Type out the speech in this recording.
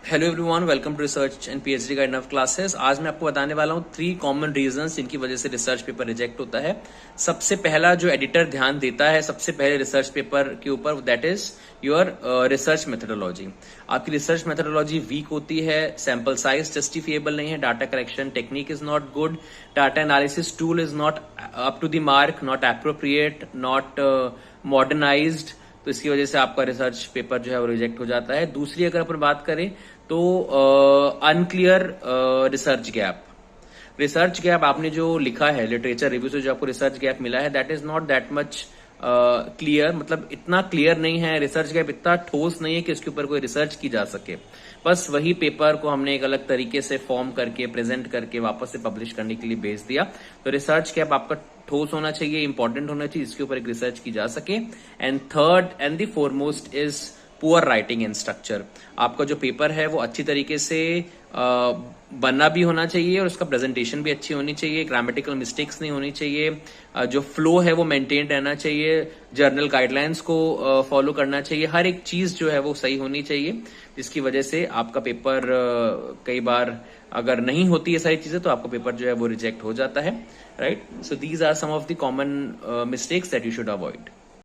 Hello everyone, welcome to research and PhD guide of classes. आज मैं आपको बताने वाला हूँ 3 कॉमन रीजंस जिनकी वजह से रिसर्च पेपर रिजेक्ट होता है। सबसे पहला जो एडिटर ध्यान देता है सबसे पहले रिसर्च पेपर के ऊपर, that is your research methodology. आपकी रिसर्च मेथोडोलॉजी वीक होती है, सैंपल साइज जस्टिफिएबल नहीं है, data collection technique is not good, data analysis tool is not up to the mark, not appropriate, not modernised. तो इसकी वजह से आपका रिसर्च पेपर जो है वो रिजेक्ट हो जाता है। दूसरी अगर अपन बात करें तो अनक्लियर रिसर्च गैप आपने जो लिखा है लिटरेचर रिव्यू से जो आपको रिसर्च गैप मिला है, that is not that much clear. मतलब इतना क्लियर नहीं है, रिसर्च गैप इतना ठोस नहीं है कि उसके ऊपर कोई रिसर्च की जा सके। बस वही पेपर को हमने एक अलग तरीके से फॉर्म करके प्रेजेंट करके वापस से पब्लिश करने के लिए भेज दिया। तो रिसर्च गैप आपका ठोस होना चाहिए, इंपॉर्टेंट होना चाहिए, इसके ऊपर एक रिसर्च की जा सके। And third and the foremost is poor writing and structure. आपका जो पेपर है वो अच्छी तरीके से बनना भी होना चाहिए और उसका प्रेजेंटेशन भी अच्छी होनी चाहिए, ग्रामेटिकल मिस्टेक्स नहीं होनी चाहिए, जो फ्लो है वो मेंटेन रहना चाहिए, जर्नल गाइडलाइंस को फॉलो करना चाहिए, हर एक चीज जो है वो सही होनी चाहिए, जिसकी वजह से आपका पेपर कई बार अगर नहीं होती है सारी चीजें तो आपका पेपर जो है वो रिजेक्ट हो जाता है, right. So these are some of the common mistakes that you should avoid.